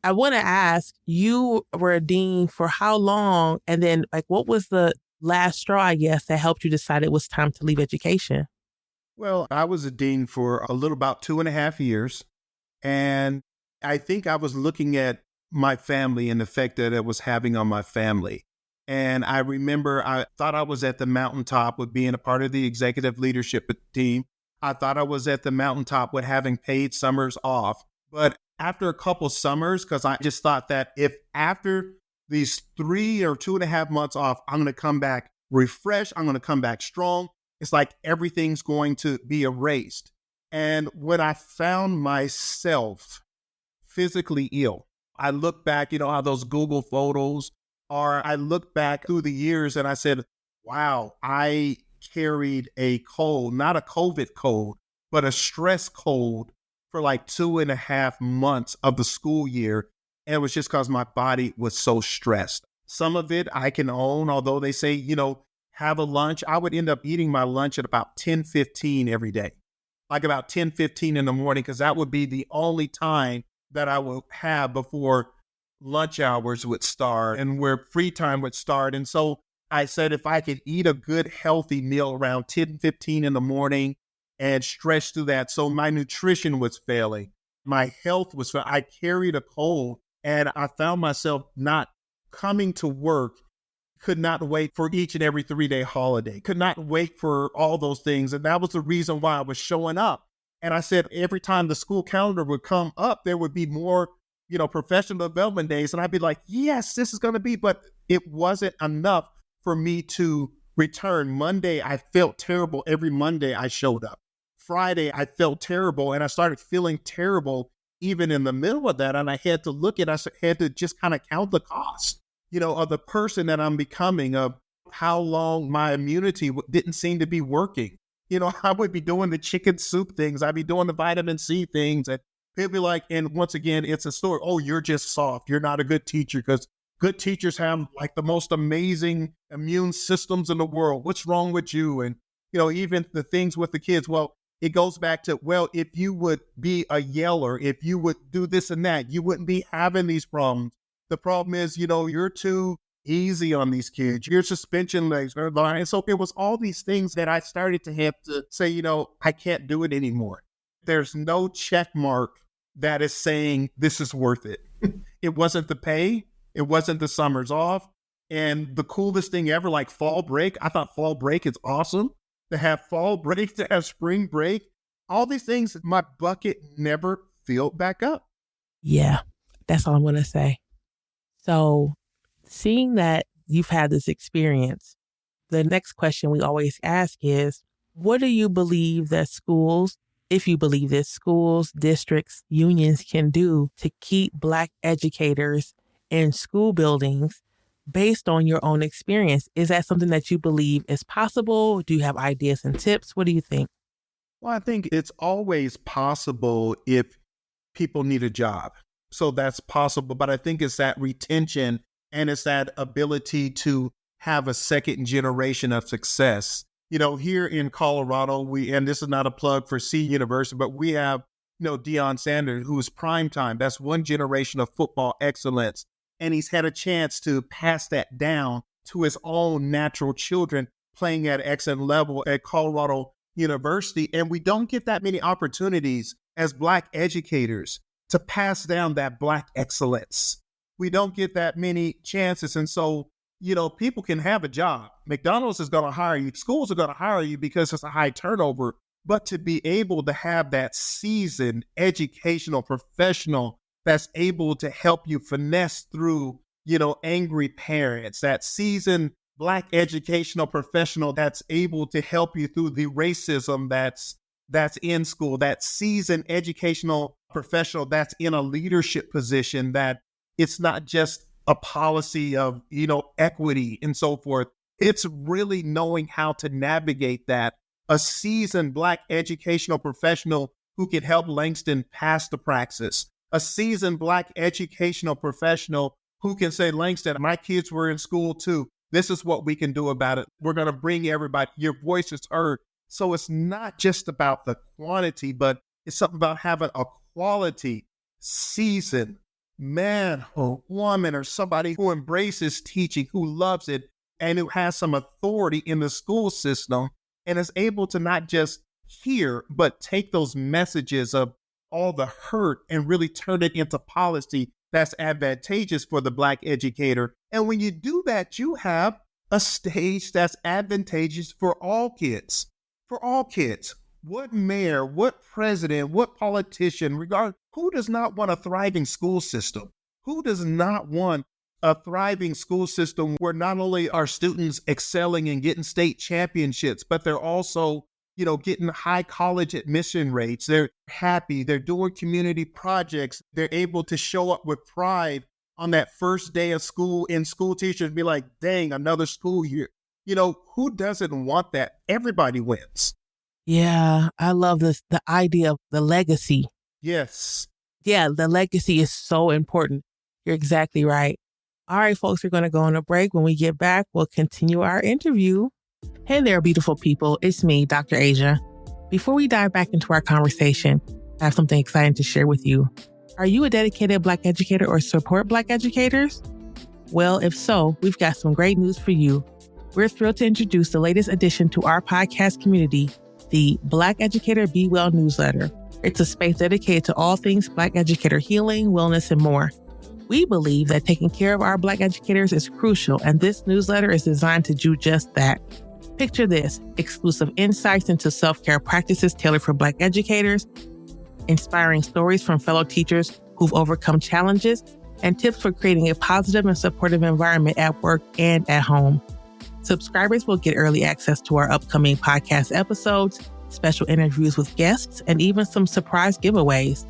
I want to ask, you were a dean for how long? And then like, what was the last straw, I guess, that helped you decide it was time to leave education? Well, I was a dean for a little about 2.5 years. And I think I was looking at my family and the effect that it was having on my family. And I remember I thought I was at the mountaintop with being a part of the executive leadership team. I thought I was at the mountaintop with having paid summers off. But after a couple summers, because I just thought that if after these 3 or 2.5 months off, I'm going to come back refreshed, I'm going to come back strong, it's like everything's going to be erased. And when I found myself physically ill, I look back, how those Google photos, or I look back through the years and I said, wow, I carried a cold, not a COVID cold, but a stress cold for like 2.5 months of the school year. And it was just because my body was so stressed. Some of it I can own, although they say, have a lunch. I would end up eating my lunch at about 10:15 every day. like about 10:15 in the morning, because that would be the only time that I would have before lunch hours would start and where free time would start. And so I said, if I could eat a good, healthy meal around 10:15 in the morning and stretch through that. So my nutrition was failing. My health was failing. I carried a cold and I found myself not coming to work, could not wait for each and every 3-day holiday, could not wait for all those things. And that was the reason why I was showing up. And I said, every time the school calendar would come up, there would be more, professional development days. And I'd be like, yes, this is going to be, but it wasn't enough for me to return. Monday, I felt terrible. Every Monday I showed up. Friday, I felt terrible. And I started feeling terrible even in the middle of that. And I had to I had to just kind of count the cost, of the person that I'm becoming, of how long my immunity didn't seem to be working. I would be doing the chicken soup things. I'd be doing the vitamin C things. And people be like, and once again, it's a story. Oh, you're just soft. You're not a good teacher, because good teachers have like the most amazing immune systems in the world. What's wrong with you? And, even the things with the kids. Well, it goes back to, if you would be a yeller, if you would do this and that, you wouldn't be having these problems. The problem is, you're too easy on these kids. Your suspension legs are long. And so it was all these things that I started to have to say, I can't do it anymore. There's no check mark that is saying this is worth it. It wasn't the pay. It wasn't the summers off. And the coolest thing ever, like fall break, I thought fall break is awesome. To have fall break, to have spring break, all these things, my bucket never filled back up. Yeah, that's all I'm going to say. So seeing that you've had this experience, the next question we always ask is, what do you believe that schools, if you believe this, schools, districts, unions can do to keep Black educators in school buildings based on your own experience? Is that something that you believe is possible? Do you have ideas and tips? What do you think? Well, I think it's always possible if people need a job. So that's possible. But I think it's that retention and it's that ability to have a second generation of success. Here in Colorado, and this is not a plug for C University, but we have, Deion Sanders, who's prime time. That's one generation of football excellence. And he's had a chance to pass that down to his own natural children playing at excellent level at Colorado University. And we don't get that many opportunities as Black educators to pass down that Black excellence. We don't get that many chances. And so, people can have a job. McDonald's is going to hire you. Schools are going to hire you because it's a high turnover. But to be able to have that seasoned educational professional that's able to help you finesse through, angry parents, that seasoned Black educational professional that's able to help you through the racism that's in school, that seasoned educational professional that's in a leadership position, that it's not just a policy of, equity and so forth. It's really knowing how to navigate that. A seasoned Black educational professional who can help Langston pass the praxis. A seasoned Black educational professional who can say, Langston, my kids were in school too. This is what we can do about it. We're going to bring everybody. Your voice is heard. So it's not just about the quantity, but it's something about having a quality, seasoned man or woman or somebody who embraces teaching, who loves it, and who has some authority in the school system and is able to not just hear, but take those messages of all the hurt and really turn it into policy that's advantageous for the Black educator. And when you do that, you have a stage that's advantageous for all kids. For all kids. What mayor, what president, what politician, who does not want a thriving school system? Who does not want a thriving school system where not only are students excelling and getting state championships, but they're also, getting high college admission rates. They're happy. They're doing community projects. They're able to show up with pride on that first day of school, and school teachers be like, dang, another school year. Who doesn't want that? Everybody wins. Yeah, I love this. The idea of the legacy. Yes. Yeah, the legacy is so important. You're exactly right. All right, folks, we're going to go on a break. When we get back, we'll continue our interview. Hey there, beautiful people. It's me, Dr. Asia. Before we dive back into our conversation, I have something exciting to share with you. Are you a dedicated Black educator or support Black educators? Well, if so, we've got some great news for you. We're thrilled to introduce the latest addition to our podcast community, the Black Educator Be Well newsletter. It's a space dedicated to all things Black educator healing, wellness, and more. We believe that taking care of our Black educators is crucial, and this newsletter is designed to do just that. Picture this: exclusive insights into self-care practices tailored for Black educators, inspiring stories from fellow teachers who've overcome challenges, and tips for creating a positive and supportive environment at work and at home. Subscribers will get early access to our upcoming podcast episodes, special interviews with guests, and even some surprise giveaways.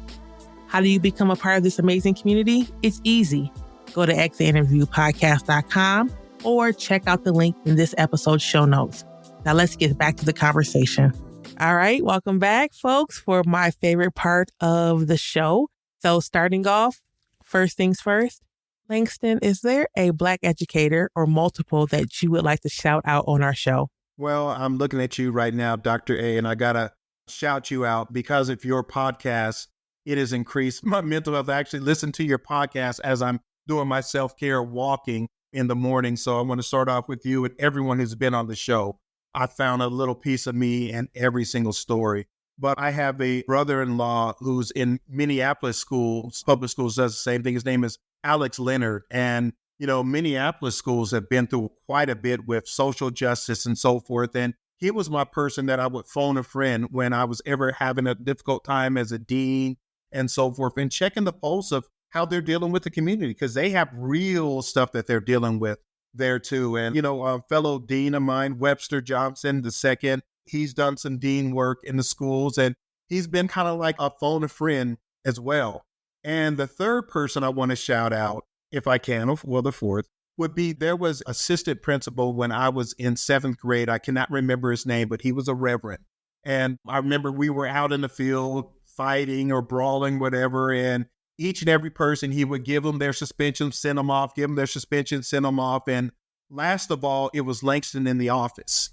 How do you become a part of this amazing community? It's easy. Go to exinterviewpodcast.com or check out the link in this episode's show notes. Now let's get back to the conversation. All right, welcome back, folks, for my favorite part of the show. So starting off, first things first, Langston, is there a Black educator or multiple that you would like to shout out on our show? Well, I'm looking at you right now, Dr. A, and I got to shout you out because of your podcast. It has increased my mental health. I actually listen to your podcast as I'm doing my self-care walking in the morning. So I want to start off with you and everyone who's been on the show. I found a little piece of me in every single story. But I have a brother-in-law who's in Minneapolis schools, public schools, does the same thing. His name is Alex Leonard. And, Minneapolis schools have been through quite a bit with social justice and so forth. And he was my person that I would phone a friend when I was ever having a difficult time as a dean and so forth, and checking the pulse of how they're dealing with the community, because they have real stuff that they're dealing with there too. And, a fellow dean of mine, Webster Johnson II, he's done some dean work in the schools, and he's been kind of like a phone a friend as well. And the third person I want to shout out, if I can, well, the fourth, would be there was assistant principal when I was in 7th grade. I cannot remember his name, but he was a reverend. And I remember we were out in the field fighting or brawling, whatever, and each and every person, he would give them their suspension, send them off, give them their suspension, send them off. And last of all, it was Langston in the office.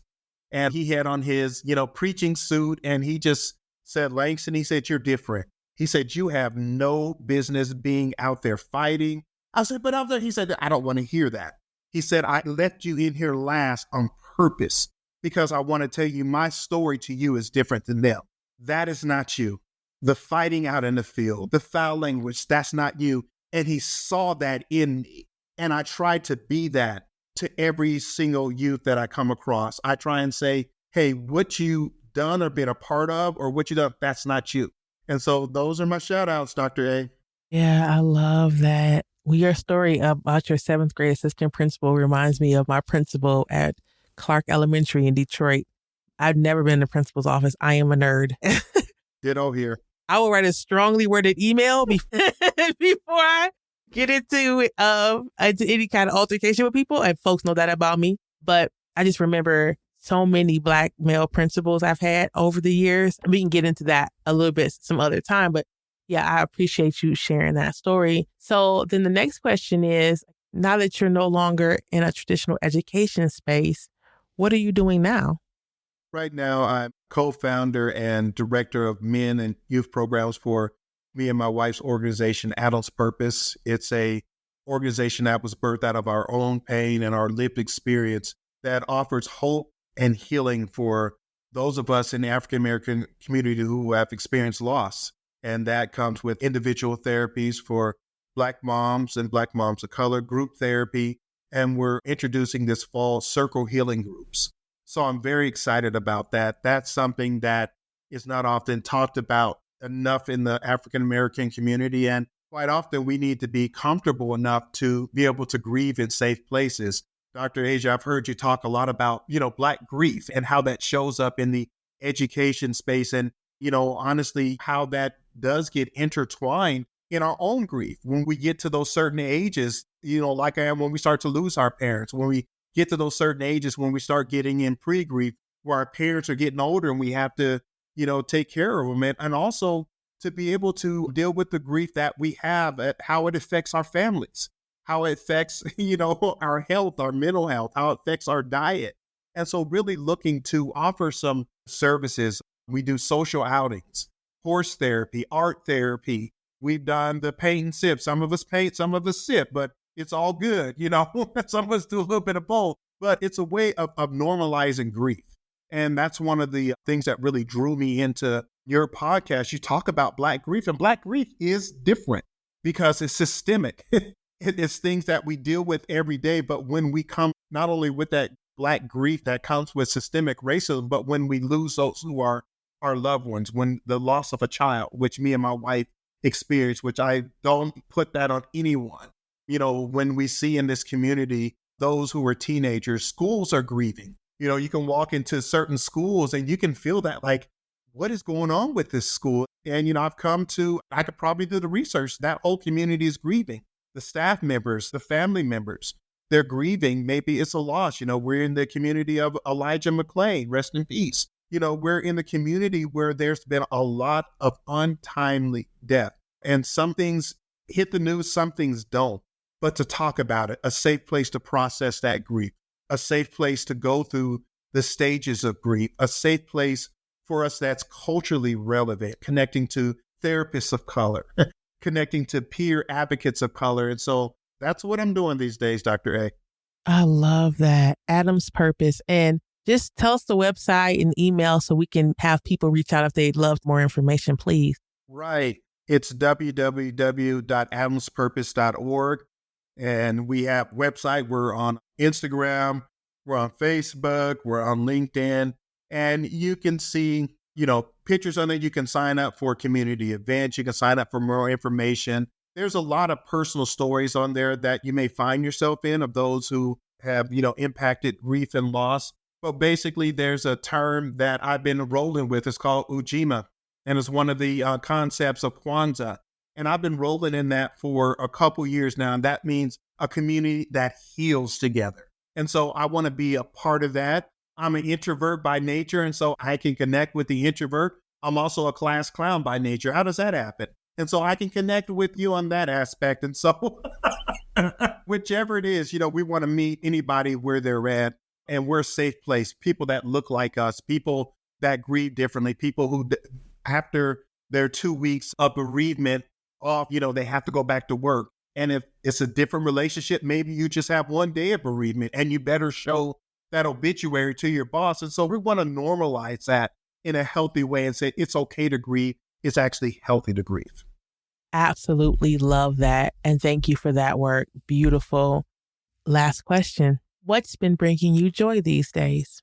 And he had on his, preaching suit, and he just said, Langston, he said, you're different. He said, you have no business being out there fighting. I said, but out there, he said, I don't want to hear that. He said, I left you in here last on purpose because I want to tell you my story to you is different than them. That is not you. The fighting out in the field, the foul language, that's not you. And he saw that in me. And I tried to be that to every single youth that I come across. I try and say, hey, what you done or been a part of or what you done, that's not you. And so those are my shout outs, Dr. A. Yeah, I love that. Well, your story about your 7th grade assistant principal reminds me of my principal at Clark Elementary in Detroit. I've never been in the principal's office. I am a nerd. Ditto here. I will write a strongly worded email before I get into any kind of altercation with people. And folks know that about me. But I just remember so many Black male principals I've had over the years. We can get into that a little bit some other time. But yeah, I appreciate you sharing that story. So then the next question is, now that you're no longer in a traditional education space, what are you doing now? Right now, I'm co-founder and director of men and youth programs for me and my wife's organization, Adults Purpose. It's a organization that was birthed out of our own pain and our lived experience that offers hope and healing for those of us in the African-American community who have experienced loss. And that comes with individual therapies for Black moms and Black moms of color, group therapy, and we're introducing this fall circle healing groups. So I'm very excited about that. That's something that is not often talked about enough in the African-American community. And quite often we need to be comfortable enough to be able to grieve in safe places. Dr. Asia, I've heard you talk a lot about, Black grief and how that shows up in the education space. And, honestly, how that does get intertwined in our own grief when we get to those certain ages, like I am when we start to lose our parents, when we get to those certain ages, when we start getting in pre-grief, where our parents are getting older and we have to, take care of them. And also to be able to deal with the grief that we have, how it affects our families, how it affects, our health, our mental health, how it affects our diet. And so really looking to offer some services We do social outings, horse therapy, art therapy. We've done the paint and sip. Some of us paint, some of us sip, but it's all good. Some of us do a little bit of both, but it's a way of normalizing grief. And that's one of the things that really drew me into your podcast. You talk about Black grief, and Black grief is different because it's systemic. It's things that we deal with every day. But when we come not only with that Black grief that comes with systemic racism, but when we lose those who are our loved ones, when the loss of a child, which me and my wife experienced, which I don't put that on anyone. When we see in this community, those who are teenagers, schools are grieving. You can walk into certain schools and you can feel that, like, what is going on with this school? And, I could probably do the research. That whole community is grieving. The staff members, the family members, they're grieving. Maybe it's a loss. We're in the community of Elijah McClain, rest in peace. We're in the community where there's been a lot of untimely death. And some things hit the news, some things don't. But to talk about it, a safe place to process that grief, a safe place to go through the stages of grief, a safe place for us that's culturally relevant, connecting to therapists of color, connecting to peer advocates of color. And so that's what I'm doing these days, Dr. A. I love that. Adam's Purpose. And just tell us the website and email so we can have people reach out if they'd love more information, please. Right. It's www.adamspurpose.org. And we have website. We're on Instagram. We're on Facebook. We're on LinkedIn. And you can see, pictures on there. You can sign up for community events. You can sign up for more information. There's a lot of personal stories on there that you may find yourself in of those who have, impacted grief and loss. But basically, there's a term that I've been rolling with. It's called Ujima. And it's one of the concepts of Kwanzaa. And I've been rolling in that for a couple years now. And that means a community that heals together. And so I want to be a part of that. I'm an introvert by nature, and so I can connect with the introvert. I'm also a class clown by nature. How does that happen? And so I can connect with you on that aspect. And so whichever it is, we want to meet anybody where they're at. And we're a safe place. People that look like us, people that grieve differently, people who, after their 2 weeks of bereavement off, they have to go back to work. And if it's a different relationship, maybe you just have 1 day of bereavement and you better show that obituary to your boss. And so we want to normalize that in a healthy way and say it's okay to grieve. It's actually healthy to grieve. Absolutely love that. And thank you for that work. Beautiful. Last question. What's been bringing you joy these days?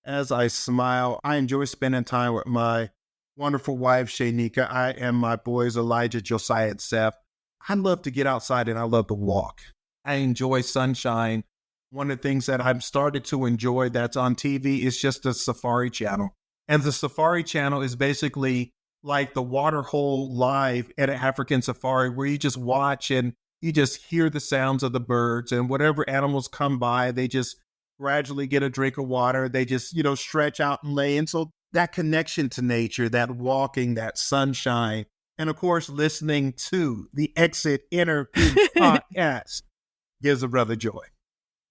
As I smile, I enjoy spending time with my wonderful wife, Shaynika. I and my boys, Elijah, Josiah, and Seth. I love to get outside and I love to walk. I enjoy sunshine. One of the things that I've started to enjoy that's on TV is just the Safari Channel. And the Safari Channel is basically like the Waterhole Live at an African safari where you just watch and you just hear the sounds of the birds and whatever animals come by, they just gradually get a drink of water. They just, stretch out and lay. And so that connection to nature, that walking, that sunshine, and of course, listening to the Exit Interview podcast gives a brother joy.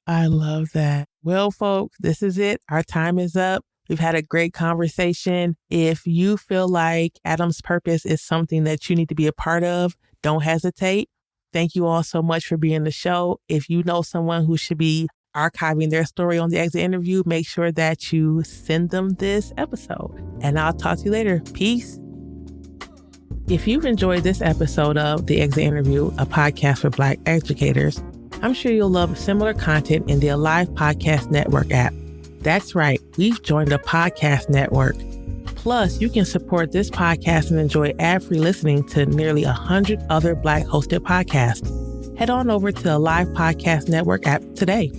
I love that. Well, folks, this is it. Our time is up. We've had a great conversation. If you feel like Adam's Purpose is something that you need to be a part of, don't hesitate. Thank you all so much for being on the show. If you know someone who should be archiving their story on the Exit Interview, make sure that you send them this episode. And I'll talk to you later. Peace. If you've enjoyed this episode of The Exit Interview, a podcast for Black educators, I'm sure you'll love similar content in the Alive Podcast Network app. That's right, we've joined a podcast network. Plus, you can support this podcast and enjoy ad-free listening to nearly 100 other Black hosted podcasts. Head on over to the Alive Podcast Network app today.